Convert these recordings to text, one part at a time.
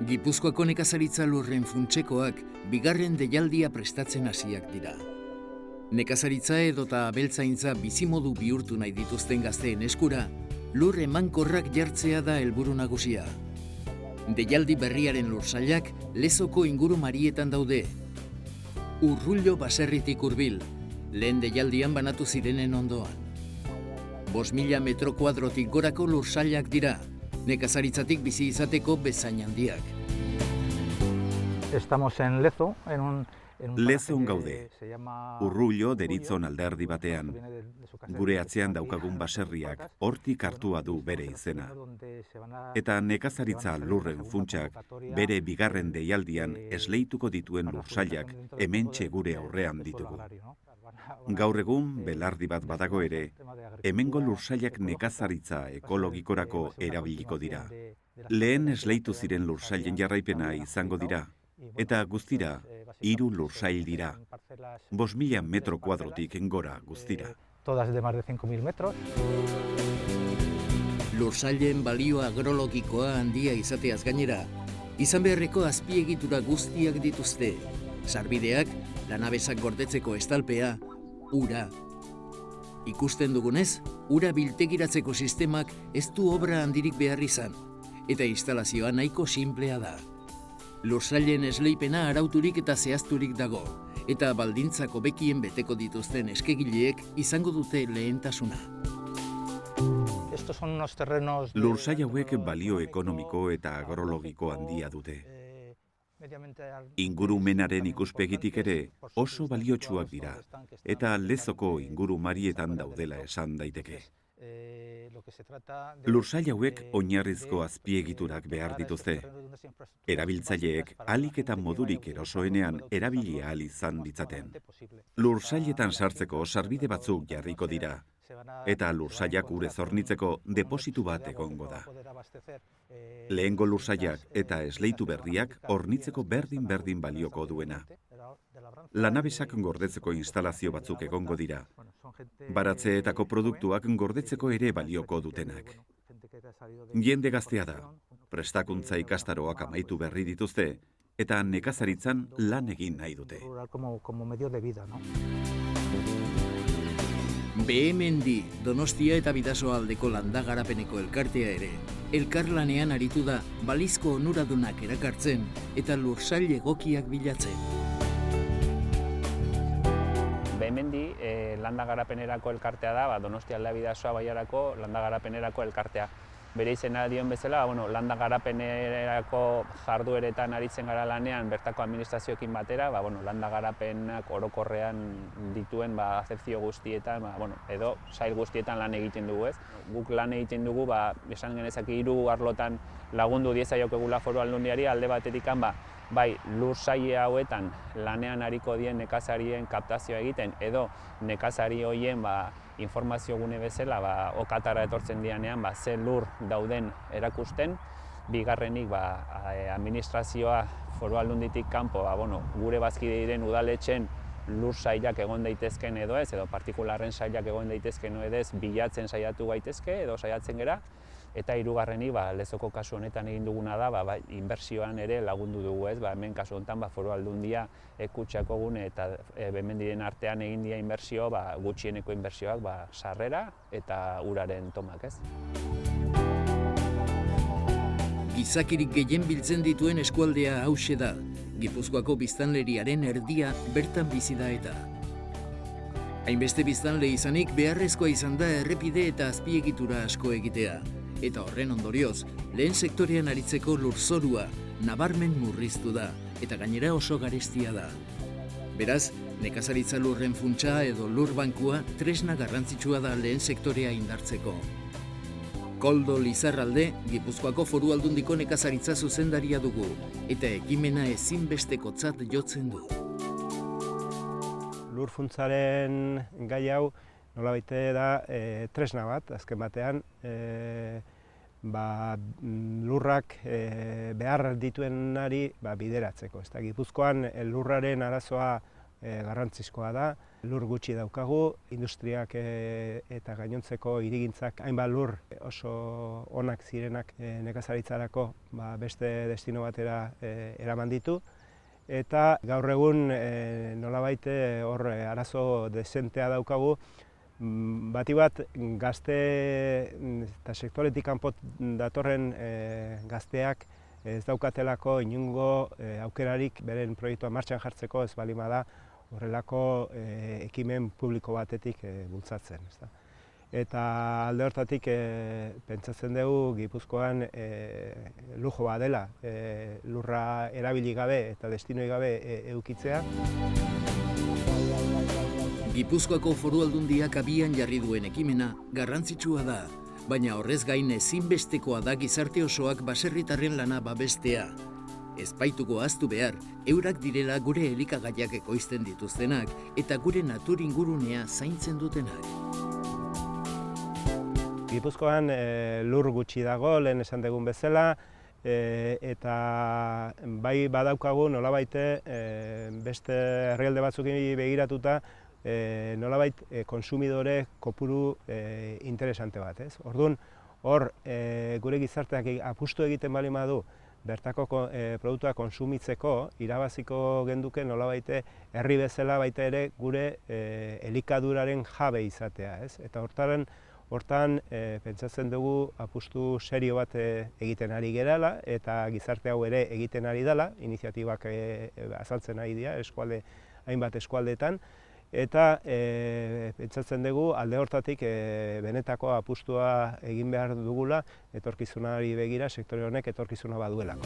Gipuzkoako nekazaritza lurren funtsekoak bigarren deialdia prestatzen hasiak dira. Nekazaritza edota abeltzaintza bizimodu bihurtu nahi dituzten gazteen eskura, lur emankorrak jartzea da helburu nagusia. Deialdi berriaren lursailak Lezoko inguru marietan daude. Urrullo baserritik hurbil, lehen deialdian banatu zirenen ondoan. 5.000 metro kuadrotik gorako lursailak dira, nekazaritzatik bizi izateko bezain handiak. Estamos en Lezo, Lezon gaude, Urrullo deritzon alderdi batean. Gure atzean daukagun baserriak hortik hartua du bere izena. Eta nekazaritza lurren funtsak bere bigarren deialdian esleituko dituen lursailak hementxe gure aurrean ditugu. Gaur egun belardi bat badago ere, hemengo lursailak nekazaritza ekologikorako erabiliko dira. Lehen esleitu ziren lursailen jarraipena izango dira. Eta guztira, 3 lursail dira. 5.000 metro kuadrotik gora guztira. Todas de más de 5.000 metros. Lursailen balio agrologikoa handia izateaz gainera, izan beharreko azpiegitura guztiak dituzte. Sarbideak, lanabesak gordetzeko estalpea, ura. Ikusten dugunez, ura biltegiratzeko sistemak ez du obra handirik behar izan, eta instalazioa nahiko sinplea da. Lursailen esleipena arauturik eta zehazturik dago, eta baldintzako bekien beteko dituzten eskegileek izango dute lehentasuna. Lursail hauek balio ekonomiko eta agrologiko handia dute. Ingurumenaren ikuspegitik ere oso baliotsuak dira, eta Lezoko inguru marietan daudela esan daiteke. Lursail hauek oinarrizko azpiegiturak behar dituzte. Erabiltzaileek ahalik eta modurik erosoenean erabili ahal izan ditzaten. Lursailetan sartzeko sarbide batzuk jarriko dira, eta lursailak urez hornitzeko depositu bat egongo da. Lehengo lursailak eta esleitu berriak hornitzeko berdin balioko duena. Lanabesak gordetzeko instalazio batzuk egongo dira. Baratzeetako produktuak gordetzeko ere balioko dutenak. Jende gaztea da, prestakuntza ikastaroak amaitu berri dituzte, eta nekazaritzan lan egin nahi dute. Behemendi, Donostia eta Bidasoaldeko landagarapeneko elkartea ere, elkarlanean aritu da balizko onuradunak erakartzen eta lursail egokiak bilatzen. Behemendi, landagarapenerako elkartea da, Donostia aldea Bidasoa Baiarako landagarapenerako elkartea. Bere izena dion bezala, landagarapenerako jardueretan aritzen gara lanean bertako administrazioekin batera, landagarapenak orokorrean dituen azepzio guztietan, edo sail guztietan lan egiten dugu, ez? Guk lan egiten dugu, esan genezake 3 arlotan lagundu diezaiokegula Foru Aldundiari, alde batetik bai lursaile hauetan lanean ariko dien nekazarien kaptazioa egiten, edo nekazari horien informazio gune bezala okatara etortzen dianean ze lur dauden erakusten. Bigarrenik administrazioa Foru Aldunditik kanpo gure bazkide diren udaletxen lur sailak egon daitezken edo ez, edo partikularren sailak egon daitezken edo ez, bilatzen saiatu gaitezke edo saiatzen gera. Eta hirugarrenik Lezoko kasu honetan egin duguna da, inbertsioan ere lagundu dugu, ez? Hemen kasu honetan Foru Aldundia Kutxako gune eta Behemendiren artean egin dira inbertsio, gutxieneko inbertsioak sarrera eta uraren tomak, ez? Gizakirik gehien biltzen dituen eskualdea hauxe da, Gipuzkoako biztanleriaren erdia bertan bizi da eta. Hainbeste biztanle izanik beharrezkoa izan da errepide eta azpiegitura asko egitea. Eta horren ondorioz, lehen sektorean aritzeko lurzorua nabarmen murriztu da, eta gainera oso garestia da. Beraz, nekazaritza lurren funtsa edo lur bankua tresna garrantzitsua da lehen sektorea indartzeko. Koldo Lizarralde, Gipuzkoako Foru Aldundiko nekazaritza zuzendaria dugu, eta ekimena ezinbestekotzat jotzen du. Lur funtsaren gai hau nolabait da tresna bat, azken batean, lurrak behar dituenari bideratzeko. Gipuzkoan lurraren arazoa garrantzizkoa da. Lur gutxi daukagu, industriak eta gainontzeko hirigintzak hainbat lur oso onak zirenak nekazaritzarako beste destino batera eraman ditu. Eta gaur egun nolabait hor arazo desentea daukagu, bati bat gazte eta sektoretik kanpo datorren gazteak ez daukatelako inongo aukerarik beren proiektua martxan jartzeko ez baldin bada horrelako ekimen publiko batetik bultzatzen. Eta alde hortatik pentsatzen dugu Gipuzkoan lujo bat dela lurra erabili gabe eta destinoi gabe edukitzea. Gipuzkoako Foru Aldundiak abian jarri duen ekimena garrantzitsua da, baina horrez gain ezinbestekoa da gizarte osoak baserritarren lana babestea. Ez baituko ahaztu behar, eurak direla gure elikagaiak ekoizten dituztenak eta gure natur ingurunea zaintzen dutenak. Gipuzkoan lur gutxi dago, lehen esan dugun bezala, eta bai badaukagu nolabait beste herrialde batzukin begiratuta nolabait konsumidore kopuru interesante bat. Orduan, hor gure gizarteak apustu egiten baldin badu bertako produktua konsumitzeko, irabaziko genduke nolabait herri bezala baita ere gure elikaduraren jabe izatea. Eta hortan pentsatzen dugu apustu serio bat egiten ari gerala eta gizarte hau ere egiten ari dela, iniziatibak azaltzen ari dira hainbat eskualdeetan, eta pentsatzen dugu alde hortatik benetako apustua egin behar dugula etorkizunari begira sektore honek etorkizuna baduelako.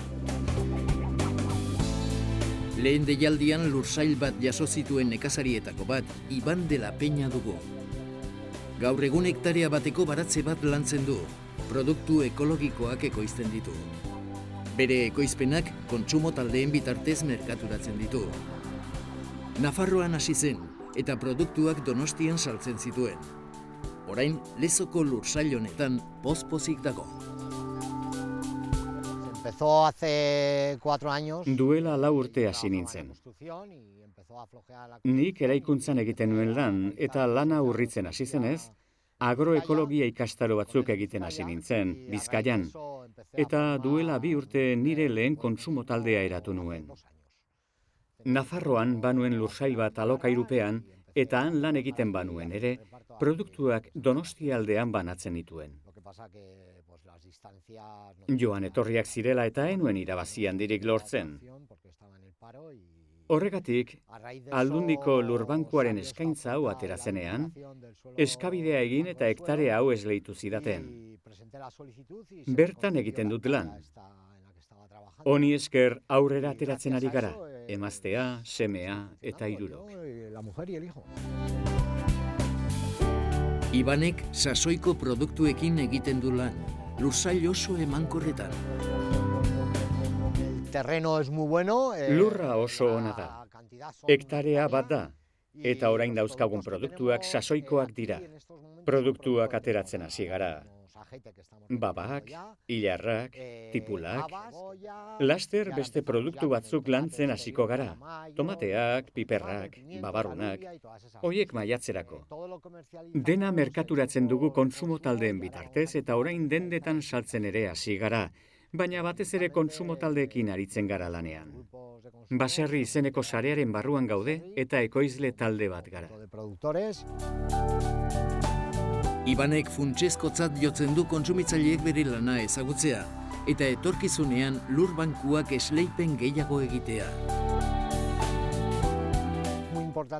Lehen deialdian lursail bat jaso zituen nekazarietako bat Iban de la Peña dugu. Gaur egun hektarea bateko baratze bat lantzen du, produktu ekologikoak ekoizten ditu. Bere ekoizpenak kontsumo taldeen bitartez merkaturatzen ditu. Nafarroan hasi zen eta produktuak Donostian saltzen zituen. Orain, Lezoko lursail honetan poz-pozik dago. Duela 4 urte hasi nintzen. Nik eraikuntzan egiten nuen lan eta lana urritzen hasi zenez, agroekologia ikastaro batzuk egiten hasi nintzen, Bizkaian, eta duela 2 urte nire lehen kontsumo taldea eratu nuen. Nafarroan banuen lursail bat alokairupean eta han lan egiten banuen ere, produktuak Donostia aldean banatzen nituen. Joan etorriak zirela eta enuen irabazi handirik lortzen. Horregatik, Aldundiko lurbankuaren eskaintza hau atera zenean, eskabidea egin eta hektarea hau esleitu zidaten. Bertan egiten dut lan. Honi esker aurrera ateratzen ari gara, emaztea, semea eta 3. Ibanek sasoiko produktuekin egiten du lan, lursail oso emankorretan. Lurra oso ona da, hektarea bat da, eta orain dauzkagun produktuak sasoikoak dira. Produktuak ateratzen hasi gara. Babak, ilarrak, tipulak. Laster beste produktu batzuk lantzen hasiko gara. Tomateak, piperrak, babarrunak, horiek maiatzerako. Dena merkaturatzen dugu kontsumo taldeen bitartez eta orain dendetan saltzen ere hasi gara. Baina batez ere kontsumo taldeekin aritzen gara lanean. Baserri izeneko sarearen barruan gaude eta ekoizle talde bat gara. Ibanek funtsezkotzat jotzen du kontsumitzaileek bere lana ezagutzea eta etorkizunean lurbankuak esleipen gehiago egitea.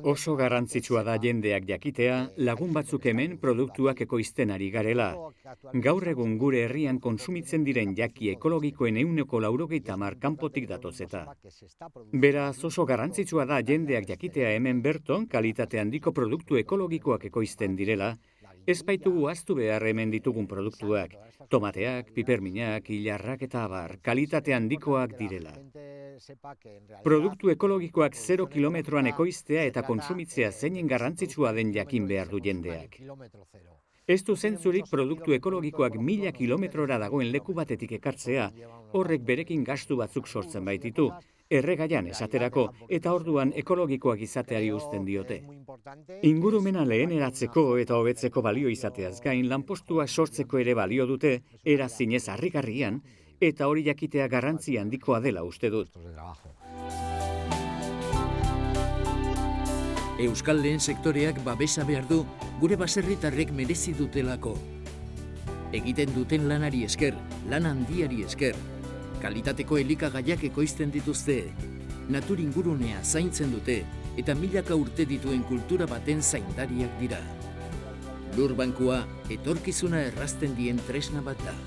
Oso garrantzitsua da jendeak jakitea lagun batzuk hemen produktuak ekoizten ari garela. Gaur egun gure herrian kontsumitzen diren jaki ekologikoen 90% kanpotik datozeta. Beraz oso garrantzitsua da jendeak jakitea hemen berton kalitate handiko produktu ekologikoak ekoizten direla, ez baitugu ahaztu behar hemen ditugun produktuak, tomateak, piperminak, ilarrak eta abar, kalitate handikoak direla. Produktu ekologikoak 0 kilometroan ekoiztea eta kontsumitzea zeinen garrantzitsua den jakin behar du jendeak. Ez du zentzurik produktu ekologikoak 1000 kilometrora dagoen leku batetik ekartzea, horrek berekin gastu batzuk sortzen baititu, erregaian esaterako, eta orduan ekologikoak izateari uzten diote. Ingurumena leheneratzeko eta hobetzeko balio izateaz gain, lanpostua sortzeko ere balio dute, era zinez harrigarrian, eta hori jakitea garrantzi handikoa dela uste dut. Euskal lehen sektoreak babesa behar du, gure baserritarrek merezi dutelako. Egiten duten lanari esker, lan handiari esker, kalitateko elikagaiak ekoizten dituzte, natur ingurunea zaintzen dute eta milaka urte dituen kultura baten zaindariak dira. Lur bankua etorkizuna errazten dien tresna bat da.